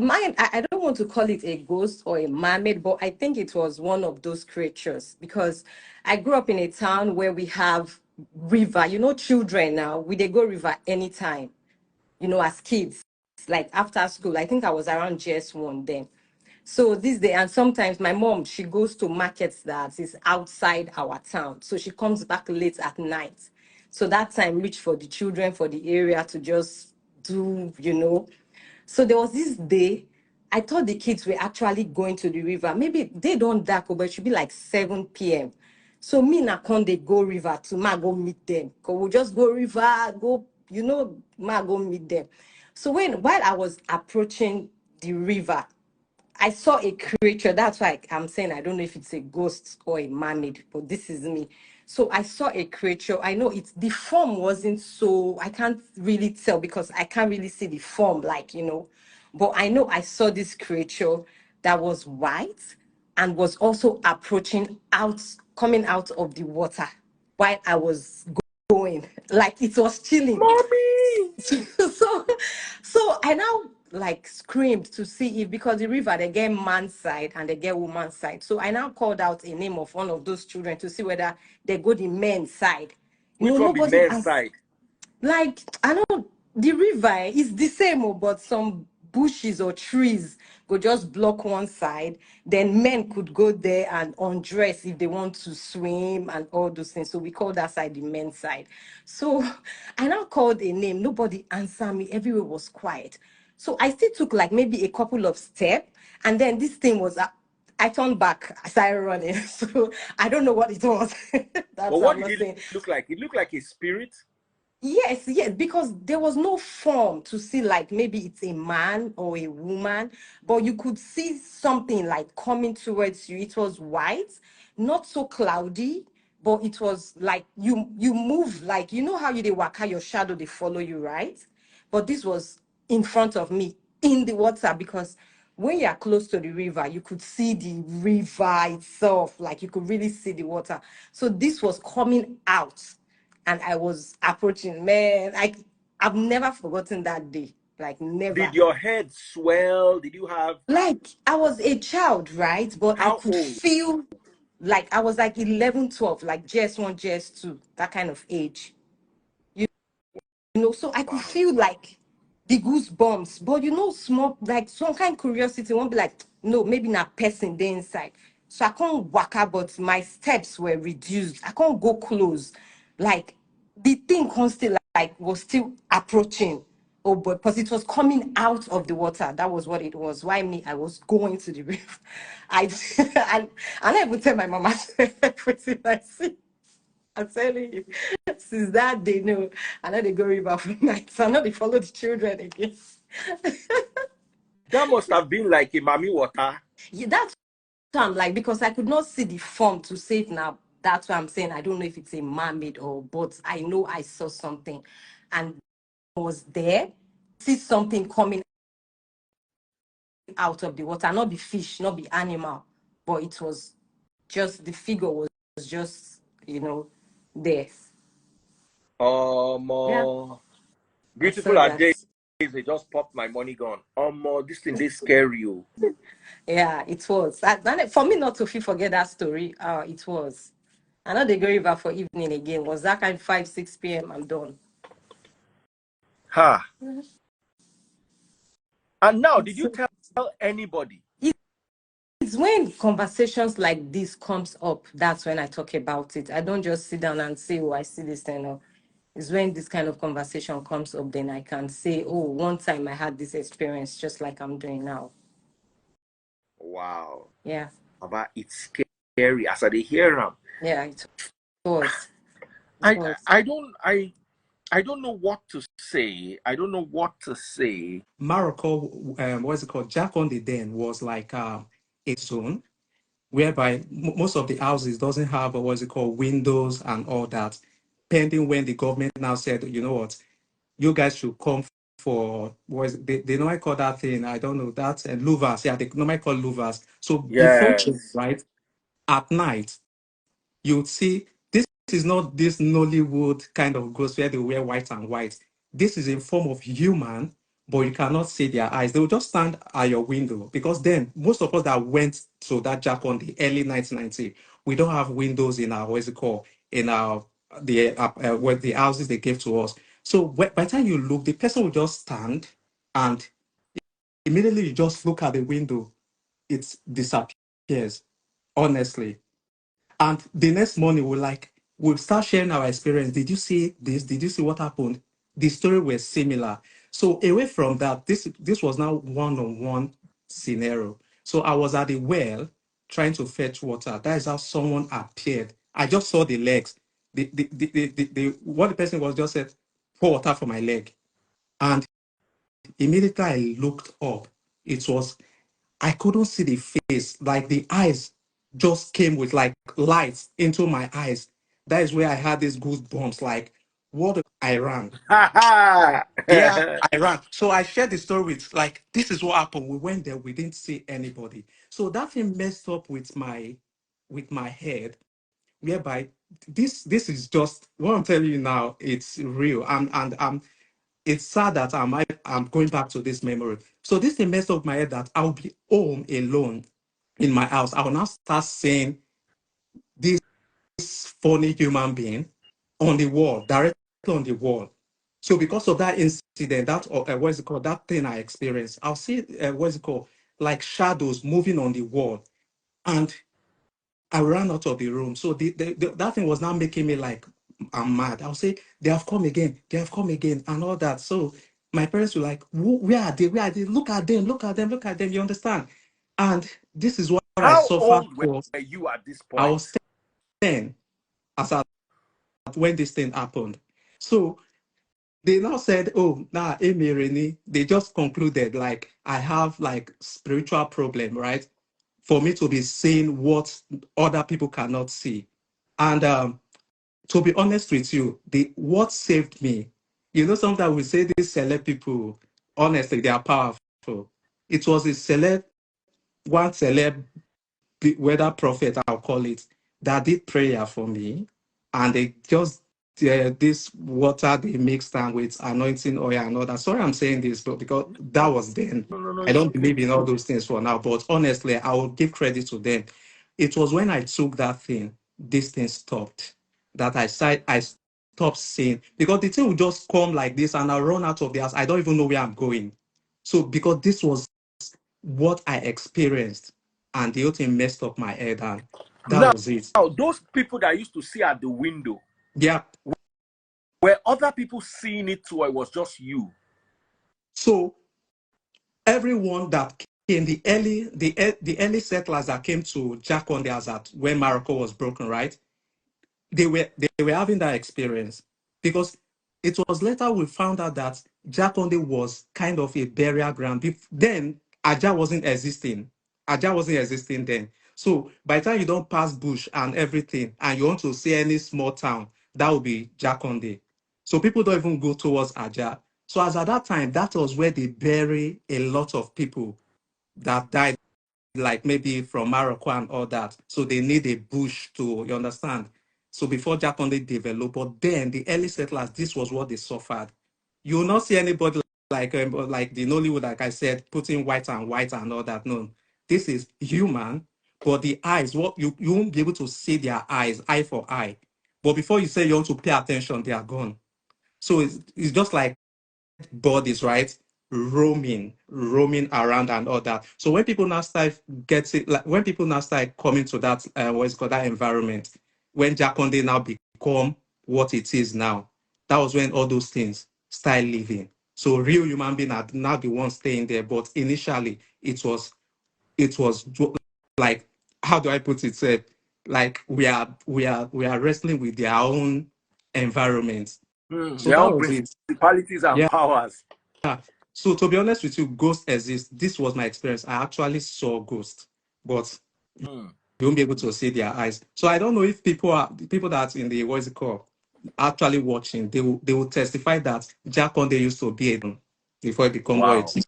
mine, I don't want to call it a ghost or a mermaid, but I think it was one of those creatures because I grew up in a town where we have river. Children now, they go river anytime, as kids, like after school. I think I was around GS1 then. So this day, and sometimes my mom, she goes to markets that is outside our town. So she comes back late at night. So that time reach for the children for the area to just do. So there was this day, I thought the kids were actually going to the river. Maybe they don't dark, but it should be like 7 p.m. So me and they go river to ma go meet them. Cause we'll just go river, go, ma go meet them. So while I was approaching the river, I saw a creature. That's why I'm saying I don't know if it's a ghost or a mermaid, but this is me. So I saw a creature. I know the form wasn't so, I can't really tell because I can't really see the form, but I know I saw this creature that was white and was also coming out of the water while I was going. Like it was chilling. Mommy! So I now like screamed to see if, because the river they get man's side and they get woman's side. So I now called out a name of one of those children to see whether they go the men's side. Which one be men's side? Like, I know the river is the same, but some bushes or trees go just block one side. Then men could go there and undress if they want to swim and all those things. So we call that side the men's side. So I now called a name. Nobody answered me. Everywhere was quiet. So I still took like maybe a couple of steps. And then this thing was I turned back, I started running. So I don't know what it was. That's But what what I'm not did saying. it look like? It looked like a spirit. Yes, because there was no form to see, like maybe it's a man or a woman, but you could see something like coming towards you. It was white, not so cloudy, but it was like you move, like how you waka your shadow, they follow you, right? But this was in front of me in the water, because when you're close to the river, you could see the river itself, like you could really see the water. So this was coming out and I was approaching. Man, I've never forgotten that day. Like never. Did your head swell? Did you have Like I was a child, right? But I how could old? feel like I was like 11, 12, like JS1, JS2, that kind of age. So I could Wow. feel like the goosebumps, but small, like some kind of curiosity won't be like, no, maybe not person there inside. So I can't walk out, but my steps were reduced. I can't go close. Like the thing constantly like was still approaching. Oh, but because it was coming out of the water. That was what it was. Why me? I was going to the river. I never tell my mama everything I see. I'm telling you, since that day, no, I know they go river for nights. I know they follow the children again. That must have been like a mommy water. Yeah, that's what I'm like, because I could not see the form to say it now. That's why I'm saying I don't know if it's a mermaid but I know I saw something and was there. See something coming out of the water, not the fish, not the animal, but it was just the figure was just, there. Yeah, I Beautiful saw are that. days. They just popped my money gone. This thing they scare you. Yeah, it was. And for me not to forget that story, it was. I know they go river for evening again. Was that kind of 5, 6 p.m. I'm done. Ha. And now, did It's, you tell anybody? it's when conversations like this comes up, that's when I talk about it. I don't just sit down and say, oh, I see this thing. No. It's when this kind of conversation comes up, then I can say, oh, one time I had this experience, just like I'm doing now. Wow. Yeah. But it's scary as I hear them. Yeah, it was. I don't know what to say. I don't know what to say. Morocco, what's it called? Jack on the Den was like a zone whereby most of the houses doesn't have what's it called windows and all that. Pending when the government now said, you know what, you guys should come for they normally call that thing, I don't know that, and louvers. Yeah, they normally call louvers. So before Yes. right at night, you'd see this is not this Nollywood kind of ghost where they wear white and white. This is in form of human, but you cannot see their eyes. They will just stand at your window, because then most of us that went to that Jack on the early 1990s, we don't have windows in our, what's it called, in our where the houses they gave to us. So by the time you look, the person will just stand, and immediately you just look at the window, it disappears, honestly. And the next morning, we'll start sharing our experience. Did you see this? Did you see what happened? The story was similar. So away from that, this was now one-on-one scenario. So I was at the well trying to fetch water. That is how someone appeared. I just saw the legs. What the person was just said, pour water for my leg. And immediately I looked up. I couldn't see the face, like the eyes just came with like lights into my eyes. That is where I had these goosebumps, like, I ran. Yeah, I ran. So I shared the story with, like, this is what happened. We went there, we didn't see anybody. So that thing messed up with my head, whereby this is just what I'm telling you now, it's real. And it's sad that I'm going back to this memory. So this thing messed up my head that I'll be home alone in my house. I will now start seeing this funny human being on the wall, directly on the wall. So because of that incident, what's it called, that thing I experienced, I'll see what's it called, like shadows moving on the wall, and I ran out of the room. So that thing was now making me like, I'm mad. I'll say, they have come again, and all that. So my parents were like, where are they? Where are they? Look at them, look at them, look at them. You understand? And this is what I How suffered old were for. you at this I point? was 10 as at when this thing happened. So they now said, oh, nah, Amy Rene, they just concluded like I have like spiritual problem, right? For me to be seeing what other people cannot see. And to be honest with you, what saved me, sometimes we say these celeb people, honestly, they are powerful. It was one celeb, whether prophet, I'll call it, that did prayer for me. And they just, this water they mixed and with anointing oil and all that. Sorry I'm saying this, but because that was then. No, I it's don't okay. believe in all those things for now, but honestly, I will give credit to them. It was when I took that thing, this thing stopped. That I stopped seeing, because the thing will just come like this and I'll run out of the house. I don't even know where I'm going. So because this was what I experienced, and the whole thing messed up my head, and that Now, was it. those people that used to see at the window, Yeah. were other people seeing it too, or it was just you? So everyone that came, the early settlers that came to Jakonde as at when Morocco was broken, right? They were having that experience, because it was later we found out that Jakonde was kind of a burial ground. Then Aja wasn't existing. Aja wasn't existing then. So by the time you don't pass bush and everything, and you want to see any small town, that would be Jakonde. So people don't even go towards Aja. So as at that time, that was where they bury a lot of people that died, like maybe from Morocco and all that. So they need a bush to, you understand? So before Jakonde developed, but then the early settlers, this was what they suffered. You will not see anybody like the Nollywood, like I said, putting white and all that. No, this is human, but the eyes, what you won't be able to see their eyes, eye for eye. But before you say you want to pay attention, they are gone. So it's just like bodies, right? Roaming around and all that. So when people now start getting, like when people now start coming to that, what's called that environment, when Jakonde now become what it is now, that was when all those things start living. So real human being are now the ones staying there. But initially it was like, how do I put it? Like we are wrestling with their own environment. So Their that own was it. principalities and Yeah. powers. So to be honest with you, ghosts exist. This was my experience. I actually saw ghosts, but Mm. you won't be able to see their eyes. So I don't know if people that in the, what's it called, actually watching, they will testify that Jack Conde used to be a before it become what Wow. it is.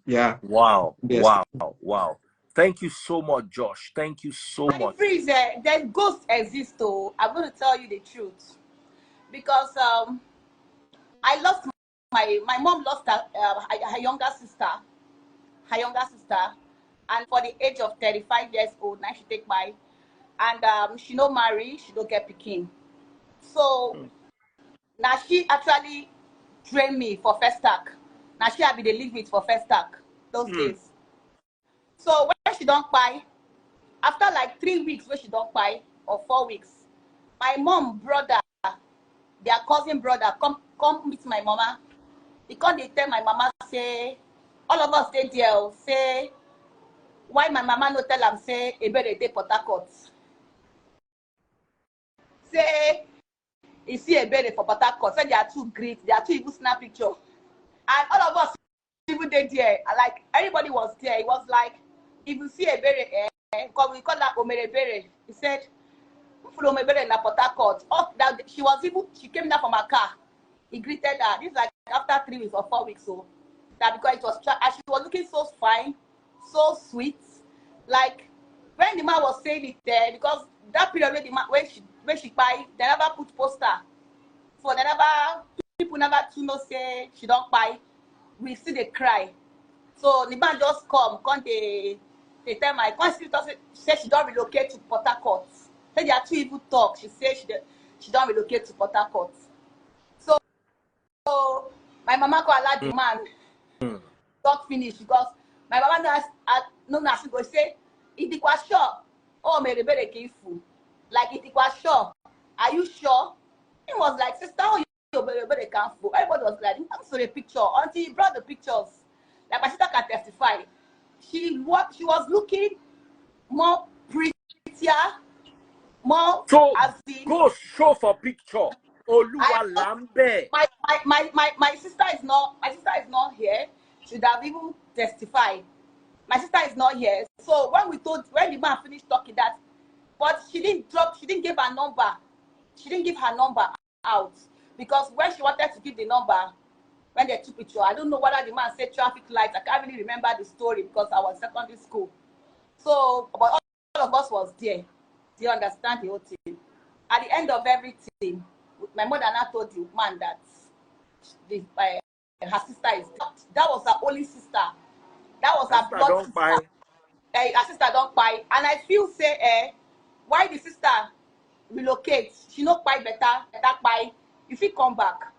Yeah. Wow. Yes. Wow. Wow. Thank you so much, Josh. Thank you so much. Freeze, then ghosts exist though. I'm going to tell you the truth because I lost my mom lost her younger sister, and for the age of 35 years old, now she take my, and she no marry, she don't get pikin. So now she actually trained me for first stack. Now she have been the lead with for first stack those days. So when she don't buy, after like 3 weeks when she don't buy, or 4 weeks, my mom brother, their cousin brother, come meet my mama. Because they tell my mama say, all of us dey there, say, why my mama no tell am say ebe dey Port Harcourt. Say you see ebe for Port Harcourt, say they are too great, they are too even snap picture. And all of us even dey there, like everybody was there. It was like, if you see ebe, because we call that omerebere, he said, from ebe na Port Harcourt. Oh, that she came down from her car. He greeted her. This is like after 3 weeks or 4 weeks, so that because it was and she was looking so fine, so sweet. Like when the man was saying it there, because that period when the man when she buy, they never put poster. So they never, people never to know say she don't buy. We see they cry. So the man just come they tell my constitutor say she don't relocate to Port Harcourt. Say they are too evil talk. She said she don't relocate to Port Harcourt. So my mama call allow the man talk finish, because my mama no she go say, it was sure. Oh, me rebere careful. Like it was sure. Are you sure? He was like, sister, how you rebere careful? Everybody was like, I'm sorry, picture. Until he brought the pictures. Like my sister can testify. She was looking more prettier, more So as in, go show for picture. Oluwa Lambe. My sister is not here. Should have even testified. My sister is not here. So when the man finished talking that, but she didn't give her number. She didn't give her number out, because when she wanted to give the number, when they took picture, I don't know whether the man said traffic lights. I can't really remember the story because I was secondary school. So, but all of us was there. Do you understand the whole thing? At the end of everything, my mother now told the man that her sister is dead. That was her only sister. That was her blood sister. Her sister don't buy. And I feel say, why the sister relocate? She no buy better buy. If he come back,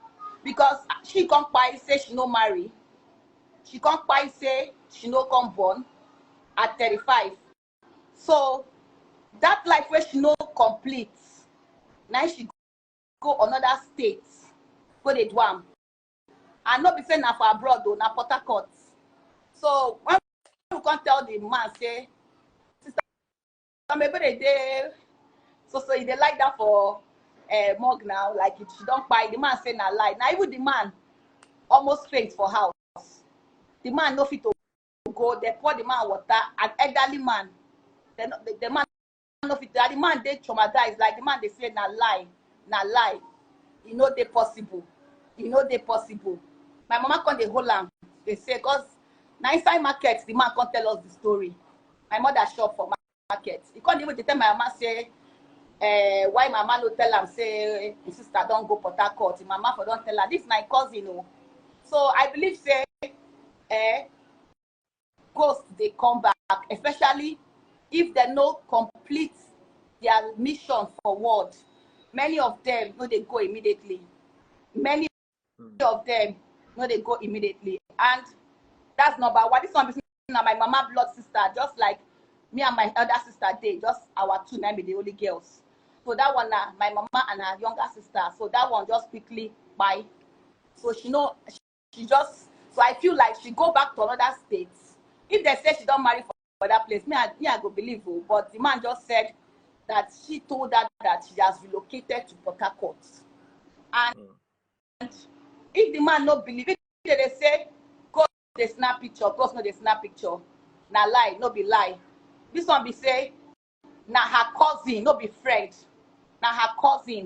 because she can't buy say she no marry. She can't buy say she no come born at 35. So that life where she no complete. Now she go another state, go they do am. And not be saying na for abroad though, na Port Harcourt. So when you can't tell the man say, sister, maybe they dey, so they like that for mug now, like if she don't buy, the man say na lie. Now even the man almost faint for house. The man no fit to go, they pour the man water, an elderly man. The man no fit, the man they traumatized, like the man they say na lie. You know they possible. My mama come the whole am. They say, cause now inside market, the man can't tell us the story. My mother shop for market. He can't even tell my mama say, why my mama no tell am say his sister don't go Port Harcourt. My mama for don't tell her. This is my cousin, oh. So I believe say, ghosts they come back, especially if they no complete their mission for world. Many of them no they go immediately. Many of them no they go immediately, and that's number one. This one is my mama blood sister, just like me and my elder sister. They just our two now be the only girls. So that one my mama and her younger sister. So that one just quickly by. So she just. So I feel like she go back to another state. If they say she don't marry for that place, me I go believe her. But the man just said that she told her that she has relocated to Port Harcourt. And if the man no believe it, they say, go they snap picture, go no they snap picture. Na lie, no be lie. This one be say, na her cousin, no be friend. Na her cousin.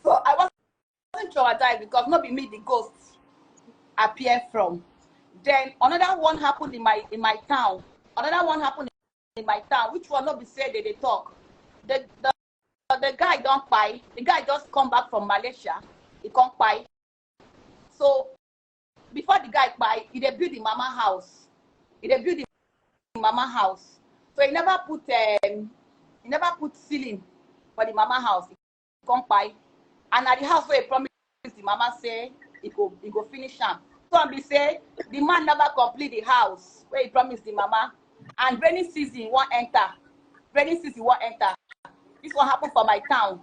So I wasn't traumatized because not be me the ghosts appear from. Then another one happened in my town. Another one happened in my town. Which one not be said they talk. The guy don't buy. The guy just come back from Malaysia. He can't buy. So before the guy buy, he dey build the mama house. He dey build the mama house. So he never put ceiling for the mama house. He come buy. And at the house where he promised the mama say he go finish am. So be say the man never complete the house where he promised the mama. And rainy season won't enter. Rainy season won't enter. This one happen for my town.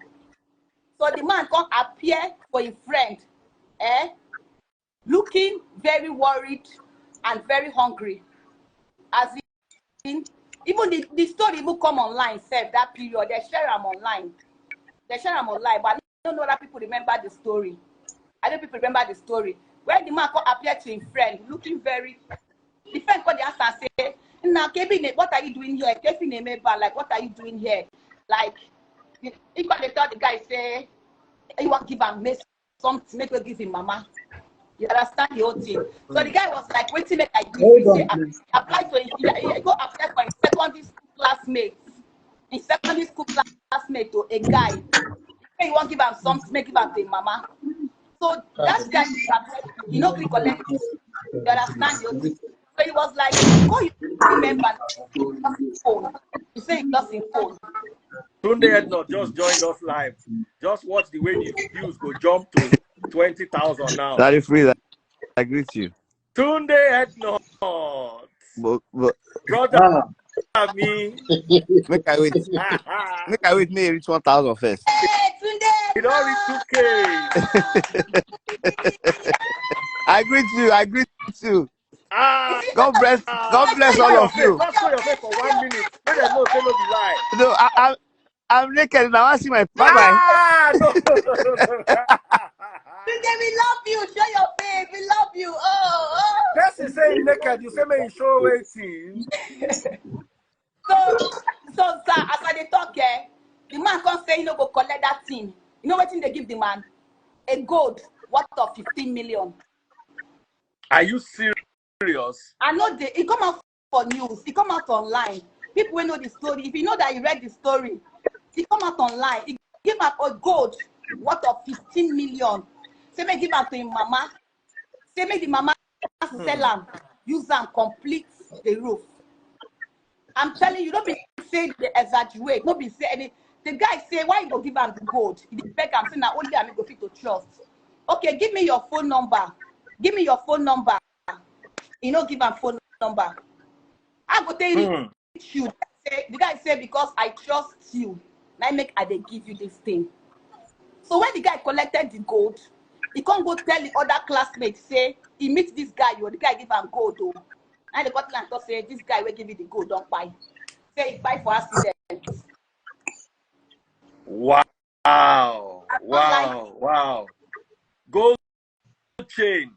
So the man come appear for his friend, looking very worried and very hungry. As in, even the story even come online, self that period, they share them online. They share them online, but I don't know that people remember the story. I don't know people remember the story. When the man come appear to his friend, looking very, the friend called the answer and say, "Now, Kevin, what are you doing here? Kevin, like, what are you doing here?" Like, he got to tell the guy, say, "You want to give him something, make her give him mama." You understand the whole thing? So the guy was like, "Wait till I do." He say, apply to he go apply for his secondary school classmate. His secondary school classmate to a guy. He want to give him something, make give him to mama. So that guy, you know, we collect. You understand the whole thing? So he was like, "Oh, you remember phone?" He say he lost his phone. Tunde had not just joined us live. Just watch the way the views go jump to 20,000 now. Daddy Freeze, I greet you. Tunde had not. But Brother, me. make I wait. Make I wait. May reach 1,000 first. Hey, Tunde! It only 2K. I greet you. I greet you. God bless Show all your of you. face. Just show your face for 1 minute. Make them know say no be lie. No, I'm naked now. I see my bye. No. Tunde, we love you. Show your face. We love you. Oh. Person say naked, you say me show waiting. So, sir, as I dey talk, the man come say he no go collect that thing. You know what thing they give the man? A gold worth of 15 million. Are you serious? I know it come out for news. It come out online. People will know the story. If you know that you read the story, it come out online. It give up a gold worth of 15 million. Say me give am to him mama. Say make the mama sell am, use am complete the roof. I'm telling you, don't be saying they exaggerate. Don't be say any. The guy say, "Why you go give am the gold?" He beg am say, "Now only I go fit to trust." Okay, give me your phone number. Give me your phone number. You know, give am phone number. I go tell you. The guy say, "Because I trust you, I make I dey give you this thing." So when the guy collected the gold, he can't go tell the other classmates, say he meet this guy, the guy give him gold. Oh. And the butler say, "This guy will give you the gold, don't buy." Say he buy for accident. Wow. Gold chain.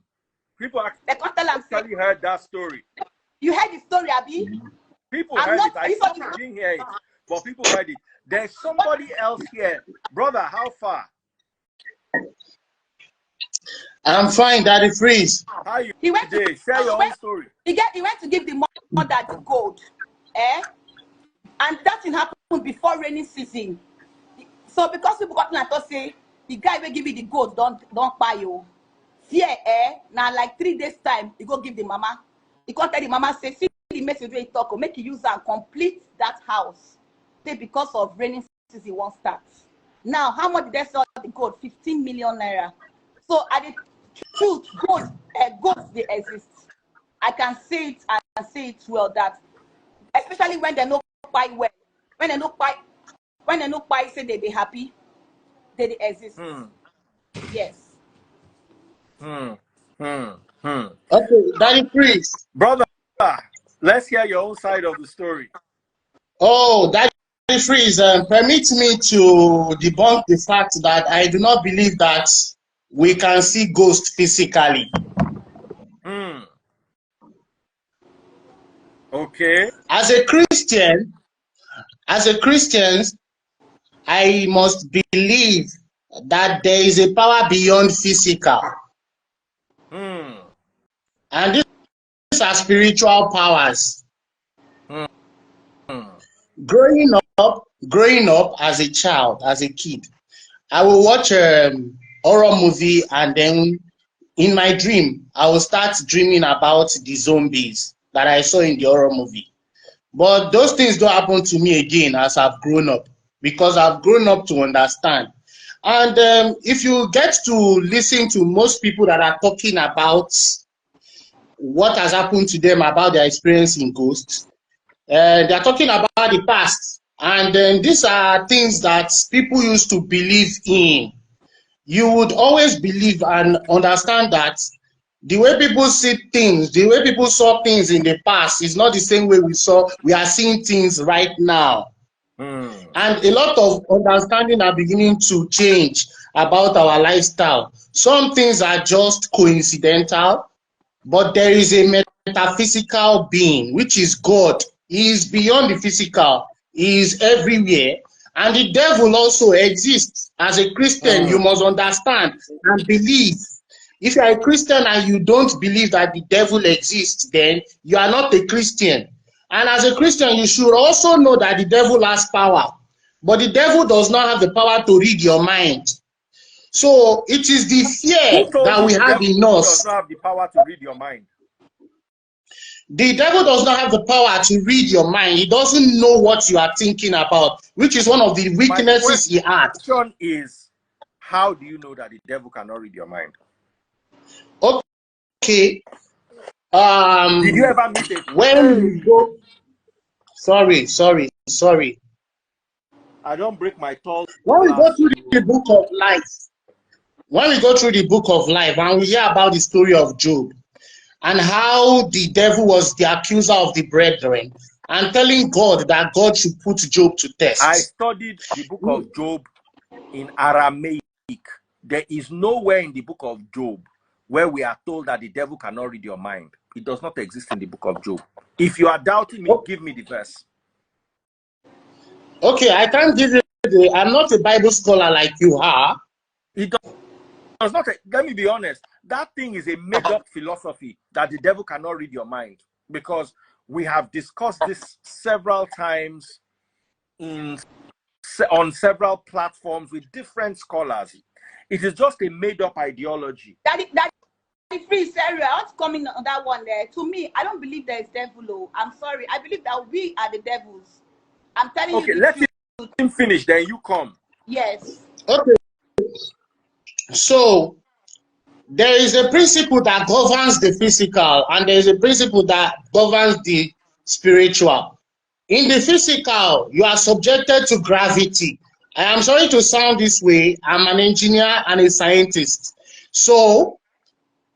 People actually heard that story. You heard the story, Abi? People heard it. I didn't hear it, but people heard it. There's somebody else here. Brother, how far? I'm fine, Daddy Freeze. How you today? Share your own story. He went to give the mother the gold. And that thing happened before rainy season. So because people got like to say, the guy will give you the gold, don't buy you. Fear, now like 3 days time, he go give the mama. He can't tell the mama, say, "See the message where he talk, make you use and complete that house." Say because of rainy season won't start. Now, how much did they sell the gold? 15 million naira. So at the truth, gold they exist. I can say it and say it well that, especially when they know buy well, when they know buy, say they happy, they exist. Yes. Okay, Daddy Freeze. Brother, let's hear your own side of the story. Oh, Daddy Freeze, permit me to debunk the fact that I do not believe that we can see ghosts physically. Okay. As a Christian, I must believe that there is a power beyond physical. And these are spiritual powers. Growing up as a child, as a kid, I will watch a horror movie and then in my dream, I will start dreaming about the zombies that I saw in the horror movie. But those things don't happen to me again as I've grown up, because I've grown up to understand. And if you get to listen to most people that are talking about what has happened to them, about their experience in ghosts, they're talking about the past. And these are things that people used to believe in. You would always believe and understand that the way people see things, the way people saw things in the past is not the same way we are seeing things right now. And a lot of understanding are beginning to change about our lifestyle. Some things are just coincidental, but there is a metaphysical being, which is God. He is beyond the physical. He is everywhere. And the devil also exists. As a Christian, you must understand and believe. If you are a Christian and you don't believe that the devil exists, then you are not a Christian. And as a Christian, you should also know that the devil has power. But the devil does not have the power to read your mind. So it is the fear that we have in us. Does not have the power to read your mind. The devil does not have the power to read your mind. He doesn't know what you are thinking about, which is one of the weaknesses he had. My question is, how do you know that the devil cannot read your mind? Okay. Did you ever meet it? When we go... Sorry. I don't break my tall. When we go through the book of life, and we hear about the story of Job, and how the devil was the accuser of the brethren, and telling God that God should put Job to test. I studied the book of Job in Aramaic. There is nowhere in the book of Job where we are told that the devil cannot read your mind. It does not exist in the book of Job. If you are doubting me, give me the verse. Okay, I can't give you I'm not a Bible scholar like you are. It does not. Let me be honest. That thing is a made-up philosophy that the devil cannot read your mind, because we have discussed this several times on several platforms with different scholars. It is just a made-up ideology. Daddy Free, sorry, I was coming on that one there. To me, I don't believe there is devil. Oh, I'm sorry. I believe that we are the devils. I'm telling you. Okay, let him finish, then you come. Yes. Okay. So there is a principle that governs the physical, and there is a principle that governs the spiritual. In the physical, you are subjected to gravity. I am sorry to sound this way. I'm an engineer and a scientist. So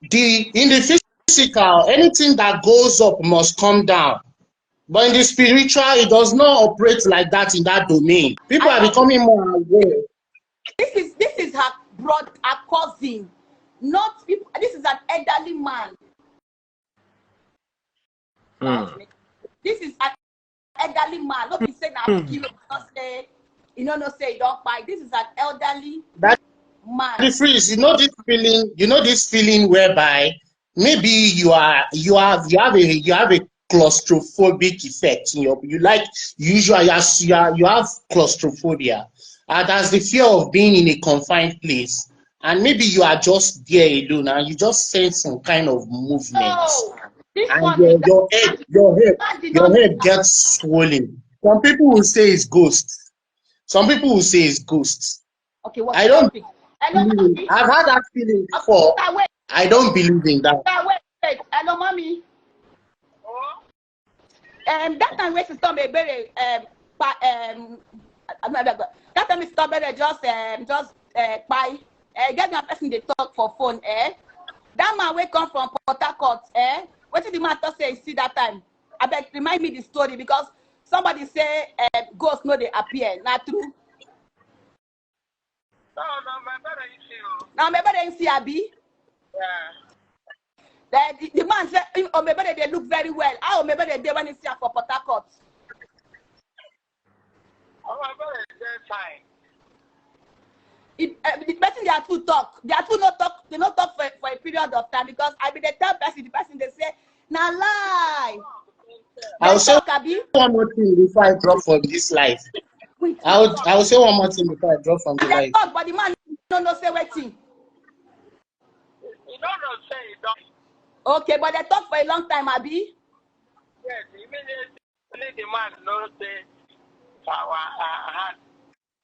in the physical, anything that goes up must come down. But in the spiritual, it does not operate like that in that domain. People are becoming more aware. This is her brother, her cousin, not people. This is an elderly man. This is an elderly man. Not be saying that you know, no say you don't buy. This is an elderly man. The freeze, you know this feeling whereby maybe you have a claustrophobic effect in your, you have claustrophobia. That's the fear of being in a confined place, and maybe you are just there alone and you just sense some kind of movement, and your head gets swollen. Some people will say it's ghosts. Some people will say it's ghosts. Okay, what? I don't. I've had that feeling before. I don't believe in that. Wait. Hello, mommy. That time we stop me very that time we stop me just buy get me a person they talk for phone that man we come from Port Harcourt what did the man say see that time? I beg remind me the story, because somebody say ghosts no they appear. Not true. No, maybe they see Abby. Yeah. The man said, oh, maybe they look very well. Oh, maybe they when you see for Port Harcourt. Oh, they're fine. The person they are two talk. They are two not talk. They not talk for a period of time, because I be the third person. The person they say, "Na lie." I'll say one more thing before I drop from this life. I'll say one more thing before I drop from the life. Talk, but the man don't know say waiting. You don't know Okay, but they talk for a long time, Abi. Yes, immediately the man knows the our hand.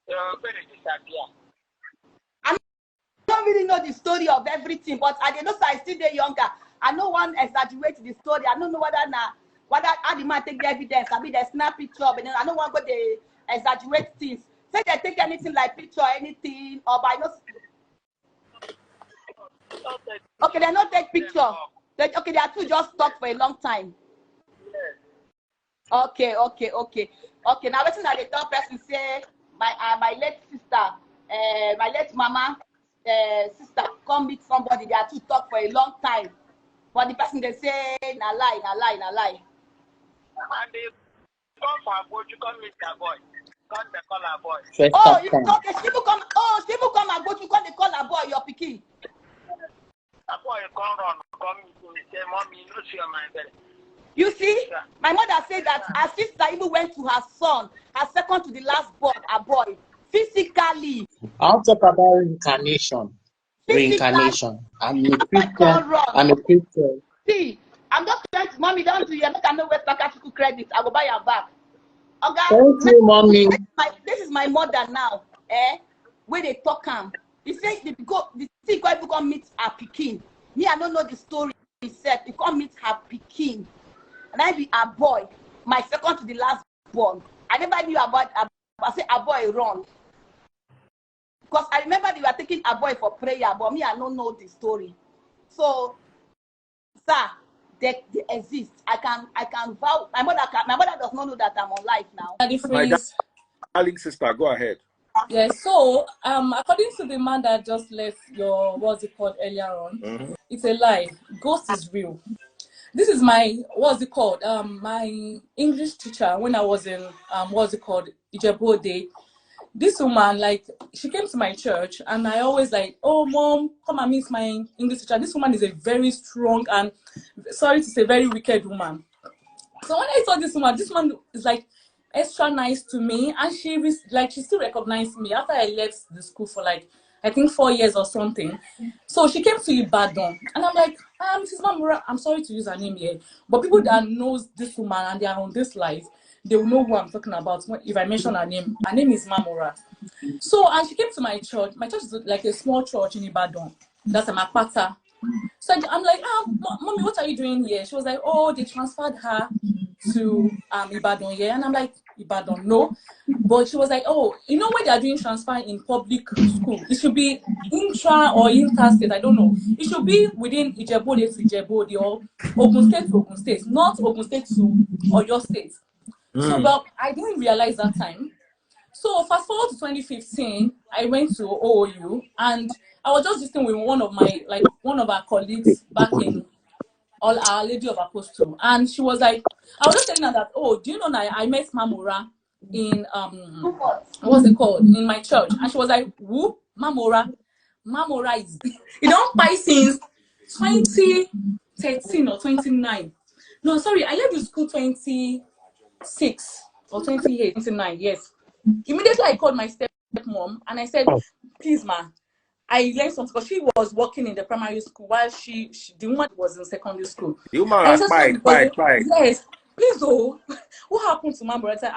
Very disappear. I don't really know the story of everything, but I know I still there younger. I know one exaggerate the story. I don't know whether how the man take the evidence. I mean, they snap picture, but then I don't want to go they exaggerate things. Say they take anything like picture, anything, or by no. Okay, they not take picture. Okay, they are two just talk for a long time. Okay. Now listen at the top person say my late sister, my late mama, sister come meet somebody. They are two talk for a long time. But the person they say na lie. And they come for a boy, you come meet a boy. Come the color boy. Oh, you okay? She will come. Oh, she will come and go to call the color boy your pikin. A boy come run, come to me say, "Mommy, you know she on my bed." You see, my mother said that her sister even went to her son, her second to the last born, a boy, physically. I'll talk about reincarnation. Reincarnation. I'm a Christian. See, I'm not trying to, mommy, don't do you. I know where to credit. I will buy her back. Okay. Thank you, mommy. This is my mother now. Where they talk him. He say the thing go come meet her pikin. Me, I don't know the story. He said he come meet her pikin. And I be a boy, my second to the last born. I never knew about I say a boy run. Because I remember they were taking a boy for prayer, but me, I don't know the story. So, sir, they exist. I can vow. My mother does not know that I'm on life now. My darling sister, go ahead. Yes, so according to the man that just left your what's it called earlier on, it's a lie. Ghost is real. This is my what's it called? My English teacher when I was in what's it called Ijebu Day. This woman, like, she came to my church, and I always like, oh mom, come and meet my English teacher. This woman is a very strong and, sorry to say, very wicked woman. So when I saw this woman is like extra nice to me, and she still recognized me after I left the school for like I think 4 years or something. So she came to Ibadan, and I'm like, Mrs. Mamura, I'm sorry to use her name here, but people that knows this woman and they are on this life, they will know who I'm talking about if I mention her name. Her name is Mamura. So, and she came to my church. My church is like a small church in Ibadan. That's a Makpata. So I'm like, mommy, what are you doing here? She was like, oh, they transferred her to Ibadan here. And I'm like, Ibadan, no. But she was like, oh, you know when they are doing transfer in public school, it should be intra or interstate, I don't know. It should be within Ijebu to Ijebu or Ogun State to Ogun State, not Ogun State to Oyo State. So, but I didn't realize that time. So fast forward to 2015, I went to OOU, and I was just visiting with one of our colleagues back in All Our Lady of Apostle, and she was like, I was just telling her that, oh, do you know that I met Mamura in what's it called, in my church? And she was like, who? Mamura is you don't buy since 2013 or 29. No, sorry, I left the school 26 or 28, 29, yes. Immediately I called my stepmom and I said, please ma, I learned something, because she was working in the primary school while the woman was in secondary school. You man, yes, please oh, what happened to my brother?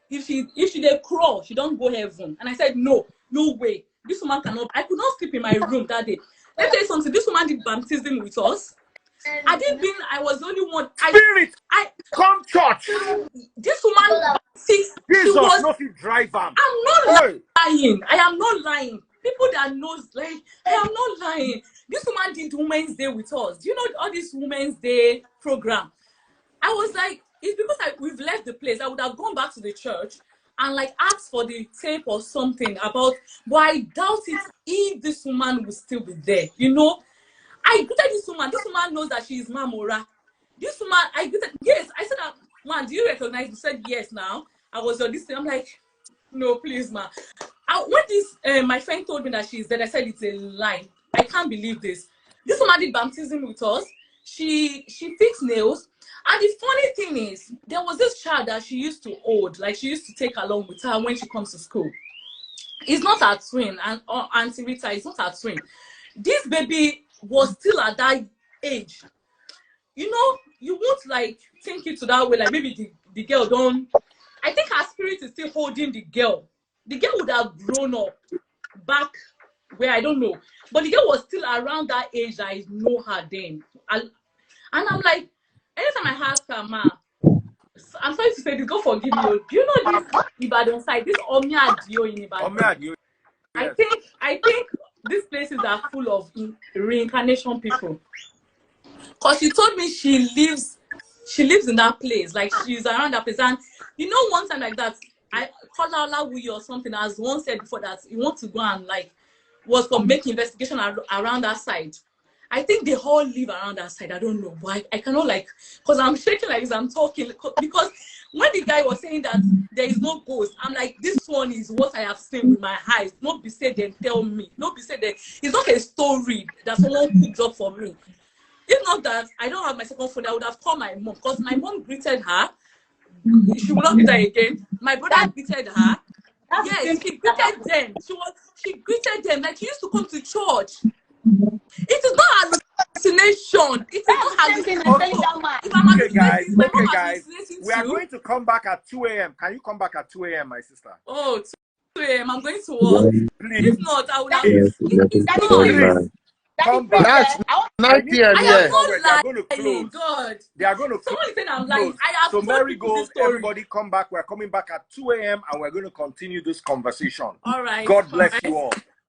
If she dey crawl, she don't go heaven. And I said, no way. This woman cannot. I could not sleep in my room that day. Let me tell you something. This woman did baptism with us. I was the only one. Spirit, come church. This woman, Jesus, not drive am. I'm not lying. I am not lying. People that knows, like, I am not lying. This woman did Women's Day with us. Do you know all this Women's Day program? I was like, it's because we've left the place. I would have gone back to the church and like asked for the tape or something about, but I doubt it if this woman will still be there. You know, I greeted this woman. This woman knows that she is Mamora. This woman, I greeted, yes, I said, man, do you recognize? She said, yes, now. I was on this thing. I'm like, no, please, man. When this, my friend told me that she's dead, I said, it's a lie. I can't believe this. This woman did baptism with us. She fixed nails. And the funny thing is, there was this child that she used to hold, like she used to take along with her when she comes to school. It's not her twin, and Auntie Rita, it's not her twin. This baby was still at that age, you know, you won't like think it to that way. Like maybe the girl don't. I think her spirit is still holding the girl. The girl would have grown up back where I don't know, but the girl was still around that age that I know her then. And I'm like, anytime I ask her, ma, I'm sorry to say this, God forgive me. Do you know this Ibadan side, this Omia Dio in Ibadan? Omia Dio, yes. I think these places are full of reincarnation people. Because she told me she lives in that place, like she's around that place. And you know, one time like that, I called her Lawuyi or something, as one said before, that you want to go and like was to make investigation around that side. I think they all live around that side. I don't know, but I cannot like, because I'm shaking like this, I'm talking, because when the guy was saying that there is no ghost, I'm like, this one is what I have seen with my eyes. Not be said then tell me. Not be said that it's not a story that someone cooked up for me. If not that, I don't have my second phone, I would have called my mom, because my mom greeted her. She will not greet her again. My brother greeted her. Yes, she greeted them. She greeted them like she used to come to church. It is not hallucination. It is not hallucination. If I'm hallucinating, my mom hallucinating we are too. going to come back at 2 a.m. Can you come back at 2 a.m., my sister? Oh, 2 a.m. I'm going to work. Please. If not, I would have. Please. Please. Come back. That's 9 p.m. I here. am not They are going to close. God. They are going to Someone is saying I'm lying. I have so told people this Marigold, story. everybody come back. We're coming back at 2 a.m. and we're going to continue this conversation. All right. God bless you all.